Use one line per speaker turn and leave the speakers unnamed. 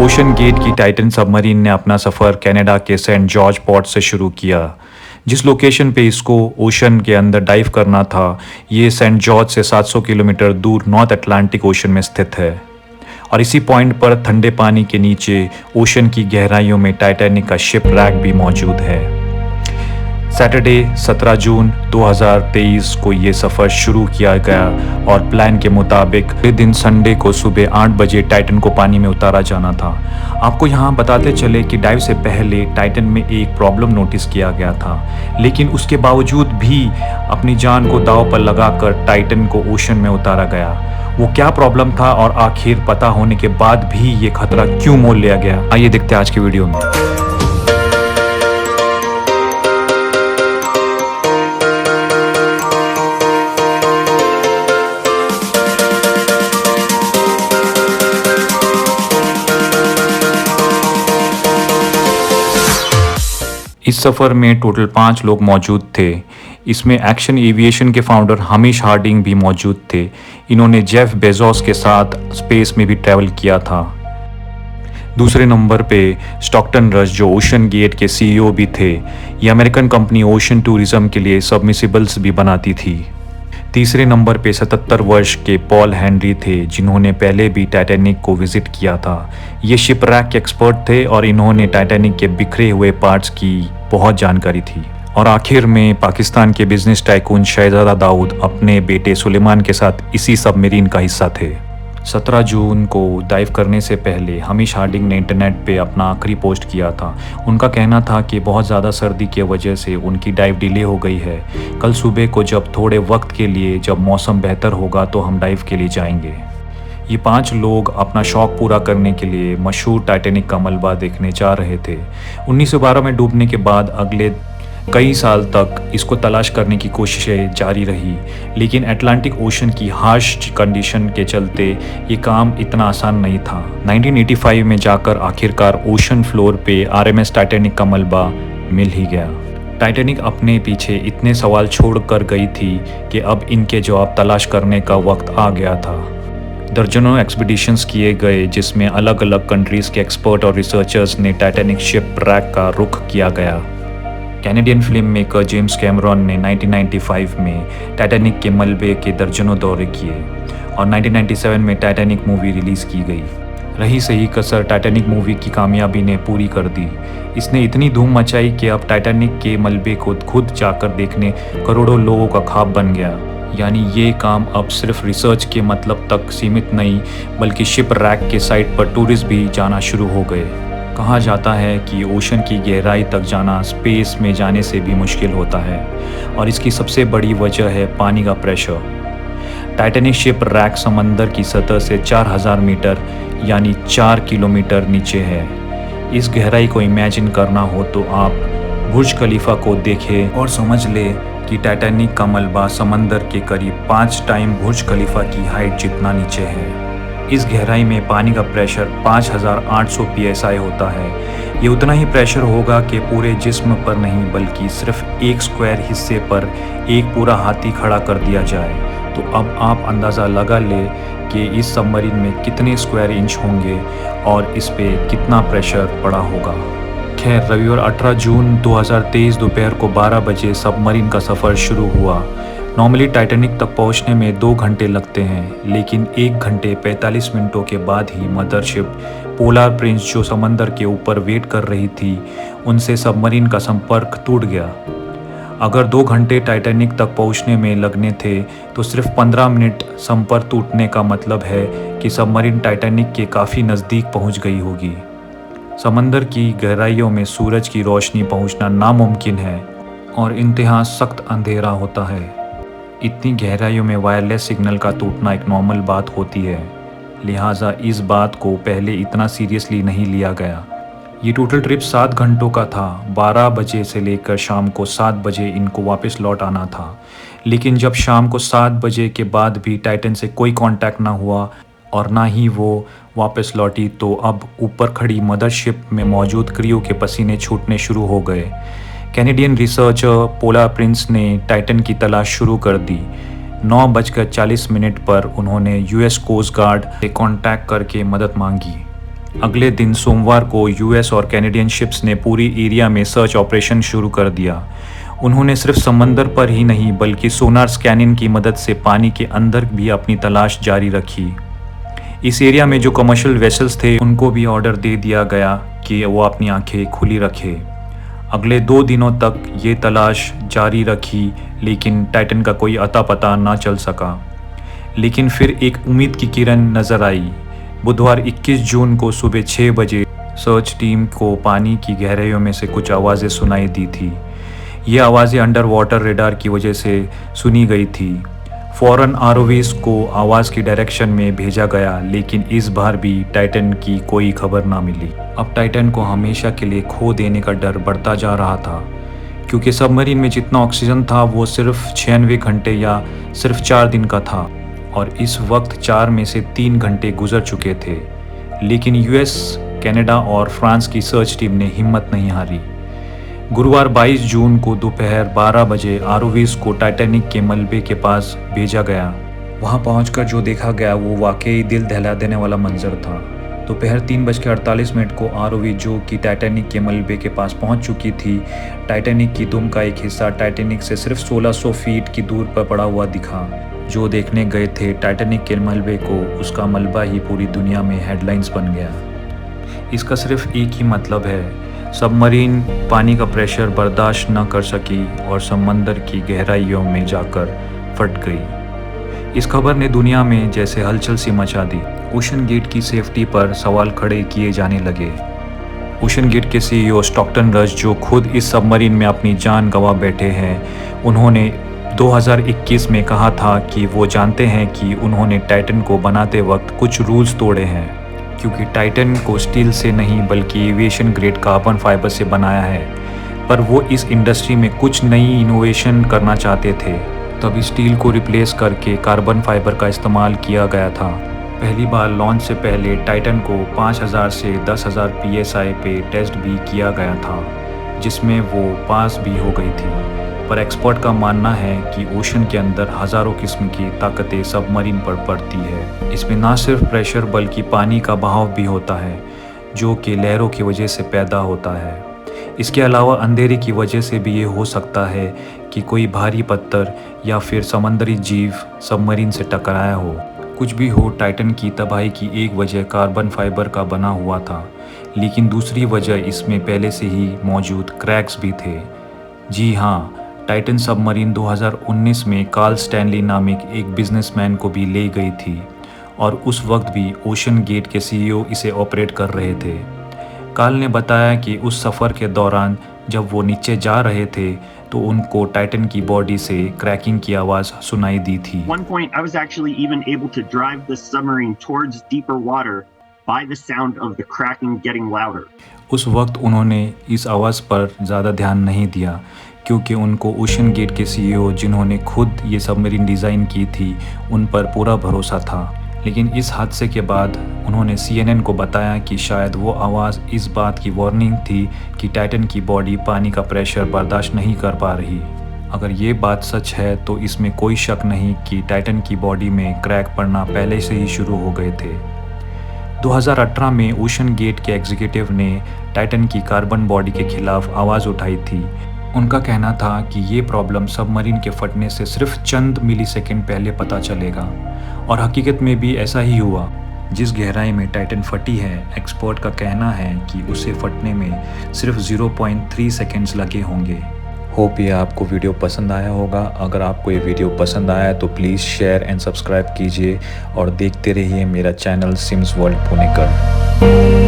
Ocean gate की Titan submarine ने अपना सफ़र कनाडा के सेंट जॉर्ज पोर्ट से शुरू किया। जिस लोकेशन पे इसको ओशन के अंदर डाइव करना था, ये सेंट जॉर्ज से 700 किलोमीटर दूर नॉर्थ अटलांटिक ओशन में स्थित है। और इसी पॉइंट पर ठंडे पानी के नीचे ओशन की गहराइयों में टाइटैनिक का शिप रैक भी मौजूद है। सैटरडे 17 जून 2023 को ये सफ़र शुरू किया गया और प्लान के मुताबिक अगले दिन संडे को सुबह 8 बजे टाइटन को पानी में उतारा जाना था। आपको यहाँ बताते चले कि डाइव से पहले टाइटन में एक प्रॉब्लम नोटिस किया गया था, लेकिन उसके बावजूद भी अपनी जान को दांव पर लगाकर टाइटन को ओशन में उतारा गया। वो क्या प्रॉब्लम था और आखिर पता होने के बाद भी ये खतरा क्यों मोल लिया गया, आइए देखते हैं आज की वीडियो में। इस सफ़र में टोटल 5 लोग मौजूद थे। इसमें एक्शन एविएशन के फाउंडर हमीश हार्डिंग भी मौजूद थे। इन्होंने जेफ बेजोस के साथ स्पेस में भी ट्रैवल किया था। दूसरे नंबर पे स्टॉकटन रश, जो ओशन गेट के सीईओ भी थे। ये अमेरिकन कंपनी ओशन टूरिज्म के लिए सबमिसिबल्स भी बनाती थी। तीसरे नंबर पे 77 वर्ष के पॉल हेनरी थे, जिन्होंने पहले भी टाइटैनिक को विजिट किया था। ये शिपरैक के एक्सपर्ट थे और इन्होंने टाइटैनिक के बिखरे हुए पार्ट्स की बहुत जानकारी थी। और आखिर में पाकिस्तान के बिजनेस टाइकून शहजादा दाऊद अपने बेटे सुलेमान के साथ इसी सबमरीन का हिस्सा थे। 17 जून को डाइव करने से पहले हमीश हार्डिंग ने इंटरनेट पे अपना आखिरी पोस्ट किया था। उनका कहना था कि बहुत ज़्यादा सर्दी की वजह से उनकी डाइव डिले हो गई है। कल सुबह को जब थोड़े वक्त के लिए जब मौसम बेहतर होगा तो हम डाइव के लिए जाएंगे। ये 5 लोग अपना शौक पूरा करने के लिए मशहूर टाइटैनिक का मलबा देखने जा रहे थे। 1912 में डूबने के बाद अगले कई साल तक इसको तलाश करने की कोशिशें जारी रही, लेकिन अटलांटिक ओशन की हार्श कंडीशन के चलते ये काम इतना आसान नहीं था। 1985 में जाकर आखिरकार ओशन फ्लोर पे आरएमएस टाइटैनिक का मलबा मिल ही गया। टाइटैनिक अपने पीछे इतने सवाल छोड़ कर गई थी कि अब इनके जवाब तलाश करने का वक्त आ गया था। दर्जनों एक्सपीडिशंस किए गए, जिसमें अलग अलग कंट्रीज़ के एक्सपर्ट और रिसर्चर्स ने टाइटैनिक शिप रैक का रुख किया गया। Canadian film maker James Cameron ने 1995 में टाइटैनिक के मलबे के दर्जनों दौरे किए और 1997 में टाइटैनिक मूवी रिलीज़ की गई। रही सही कसर टाइटैनिक मूवी की कामयाबी ने पूरी कर दी। इसने इतनी धूम मचाई कि अब टाइटैनिक के मलबे को खुद जाकर देखने करोड़ों लोगों का ख्वाब बन गया। यानी ये काम अब सिर्फ रिसर्च के मतलब तक सीमित नहीं, बल्कि शिप रैक के साइट पर टूरिस्ट भी जाना शुरू हो गए। कहा जाता है कि ओशन की गहराई तक जाना स्पेस में जाने से भी मुश्किल होता है और इसकी सबसे बड़ी वजह है पानी का प्रेशर। टाइटैनिक शिप रैक समंदर की सतह से 4000 मीटर यानी 4 किलोमीटर नीचे है। इस गहराई को इमेजिन करना हो तो आप बुर्ज खलीफा को देखें और समझ ले कि टाइटैनिक का मलबा समंदर के करीब 5 टाइम बुर्ज खलीफा की हाइट जितना नीचे है। इस गहराई में पानी का प्रेशर 5800 psi होता है। ये उतना ही प्रेशर होगा कि पूरे जिस्म पर नहीं, बल्कि सिर्फ एक स्क्वायर हिस्से पर एक पूरा हाथी खड़ा कर दिया जाए। तो अब आप अंदाज़ा लगा ले कि इस सबमरीन में कितने स्क्वायर इंच होंगे और इस पे कितना प्रेशर पड़ा होगा। खैर, रविवार 18 जून 2023 दोपहर को 12 बजे सबमरीन का सफ़र शुरू हुआ। नॉर्मली टाइटैनिक तक पहुंचने में 2 घंटे लगते हैं, लेकिन 1 घंटे 45 मिनटों के बाद ही मदरशिप पोलार प्रिंस, जो समंदर के ऊपर वेट कर रही थी, उनसे सबमरीन का संपर्क टूट गया। अगर 2 घंटे टाइटैनिक तक पहुंचने में लगने थे तो सिर्फ 15 मिनट संपर्क टूटने का मतलब है कि सबमरीन टाइटैनिक के काफ़ी नज़दीक पहुंच गई होगी। समंदर की गहराइयों में सूरज की रोशनी पहुंचना नामुमकिन है और इंतहा सख्त अंधेरा होता है। इतनी गहराइयों में वायरलेस सिग्नल का टूटना एक नॉर्मल बात होती है, लिहाजा इस बात को पहले इतना सीरियसली नहीं लिया गया। ये टोटल ट्रिप 7 घंटों का था। 12 बजे से लेकर शाम को 7 बजे इनको वापस लौट आना था, लेकिन जब शाम को 7 बजे के बाद भी टाइटन से कोई कांटेक्ट ना हुआ और ना ही वो वापस लौटी, तो अब ऊपर खड़ी मदरशिप में मौजूद क्रियो के पसीने छूटने शुरू हो गए। कैनेडियन रिसर्चर पोलार प्रिंस ने टाइटन की तलाश शुरू कर दी। 9:40 पर उन्होंने यूएस कोस्ट गार्ड से कांटेक्ट करके मदद मांगी। अगले दिन सोमवार को यूएस और कैनेडियन शिप्स ने पूरी एरिया में सर्च ऑपरेशन शुरू कर दिया। उन्होंने सिर्फ समंदर पर ही नहीं बल्कि सोनार स्कैनिंग की मदद से पानी के अंदर भी अपनी तलाश जारी रखी। इस एरिया में जो कमर्शियल वेसल्स थे उनको भी ऑर्डर दे दिया गया कि वो अपनी आंखें खुली रखे। अगले 2 दिनों तक ये तलाश जारी रखी लेकिन टाइटन का कोई अता पता ना चल सका। लेकिन फिर एक उम्मीद की किरण नज़र आई। बुधवार 21 जून को सुबह 6 बजे सर्च टीम को पानी की गहराइयों में से कुछ आवाज़ें सुनाई दी थी। ये आवाज़ें अंडर वाटर रेडार की वजह से सुनी गई थी। फ़ौरन आरओवीज़ को आवाज़ की डायरेक्शन में भेजा गया लेकिन इस बार भी टाइटन की कोई खबर ना मिली। अब टाइटन को हमेशा के लिए खो देने का डर बढ़ता जा रहा था, क्योंकि सबमरीन में जितना ऑक्सीजन था वो सिर्फ 96 घंटे या सिर्फ 4 दिन का था और इस वक्त 4 में से 3 घंटे गुजर चुके थे। लेकिन यूएस, कनाडा और फ्रांस की सर्च टीम ने हिम्मत नहीं हारी। गुरुवार 22 जून को दोपहर 12 बजे आरओवीज़ को टाइटैनिक के मलबे के पास भेजा गया। वहां पहुंचकर जो देखा गया वो वाकई दिल दहला देने वाला मंजर था। दोपहर 3:48 को आरओवी जो कि टाइटैनिक के मलबे के पास पहुंच चुकी थी, टाइटैनिक की दुम का एक हिस्सा टाइटैनिक से सिर्फ 1600 फीट की दूर पर पड़ा हुआ दिखा। जो देखने गए थे टाइटैनिक के मलबे को, उसका मलबा ही पूरी दुनिया में हेडलाइंस बन गया। इसका सिर्फ एक ही मतलब है, सबमरीन पानी का प्रेशर बर्दाश्त न कर सकी और समंदर की गहराइयों में जाकर फट गई। इस खबर ने दुनिया में जैसे हलचल सी मचा दी। ओशन गेट की सेफ्टी पर सवाल खड़े किए जाने लगे। ओशन गेट के सीईओ स्टॉकटन रश, जो खुद इस सबमरीन में अपनी जान गंवा बैठे हैं, उन्होंने 2021 में कहा था कि वो जानते हैं कि उन्होंने टाइटन को बनाते वक्त कुछ रूल्स तोड़े हैं, क्योंकि टाइटन को स्टील से नहीं बल्कि एविएशन ग्रेड कार्बन फाइबर से बनाया है। पर वो इस इंडस्ट्री में कुछ नई इनोवेशन करना चाहते थे, तब स्टील को रिप्लेस करके कार्बन फाइबर का इस्तेमाल किया गया था। पहली बार लॉन्च से पहले टाइटन को 5000 से 10,000 PSI पे टेस्ट भी किया गया था, जिसमें वो पास भी हो गई थी। पर एक्सपर्ट का मानना है कि ओशन के अंदर हज़ारों किस्म की ताकतें सबमरीन पर पड़ती है। इसमें ना सिर्फ प्रेशर बल्कि पानी का बहाव भी होता है, जो कि लहरों की वजह से पैदा होता है। इसके अलावा अंधेरे की वजह से भी ये हो सकता है कि कोई भारी पत्थर या फिर समंदरी जीव सबमरीन से टकराया हो। कुछ भी हो, टाइटन की तबाही की एक वजह कार्बन फाइबर का बना हुआ था, लेकिन दूसरी वजह इसमें पहले से ही मौजूद क्रैक्स भी थे। जी हाँ, टाइटन सबमरीन 2019 में कार्ल स्टैनली नामक एक बिजनेसमैन को भी ले गई थी और उस वक्त भी ओशन गेट के सीईओ इसे ऑपरेट कर रहे थे। कार्ल ने बताया कि उस सफ़र के दौरान जब वो नीचे जा रहे थे तो उनको टाइटन की बॉडी से क्रैकिंग की आवाज़ सुनाई दी थी।
One point I was actually even able to drive the submarine towards deeper water by the sound of the cracking getting louder.
उस वक्त उन्होंने इस आवाज़ पर ज़्यादा ध्यान नहीं दिया, क्योंकि उनको ओशन गेट के सीईओ, जिन्होंने खुद ये सबमरीन डिज़ाइन की थी, उन पर पूरा भरोसा था। लेकिन इस हादसे के बाद उन्होंने CNN को बताया कि शायद वो आवाज़ इस बात की वार्निंग थी कि टाइटन की बॉडी पानी का प्रेशर बर्दाश्त नहीं कर पा रही। अगर ये बात सच है तो इसमें कोई शक नहीं कि टाइटन की बॉडी में क्रैक पड़ना पहले से ही शुरू हो गए थे। 2018 में ओशन गेट के एग्जीक्यूटिव ने टाइटन की कार्बन बॉडी के खिलाफ आवाज़ उठाई थी। उनका कहना था कि ये प्रॉब्लम सबमरीन के फटने से सिर्फ चंद मिलीसेकंड पहले पता चलेगा, और हकीकत में भी ऐसा ही हुआ। जिस गहराई में टाइटन फटी है, एक्सपर्ट का कहना है कि उसे फटने में सिर्फ 0.3 सेकेंड्स लगे होंगे। होप ये आपको वीडियो पसंद आया होगा। अगर आपको ये वीडियो पसंद आया तो प्लीज़ शेयर एंड सब्सक्राइब कीजिए और देखते रहिए मेरा चैनल सिम्स वर्ल्ड पुणेकर।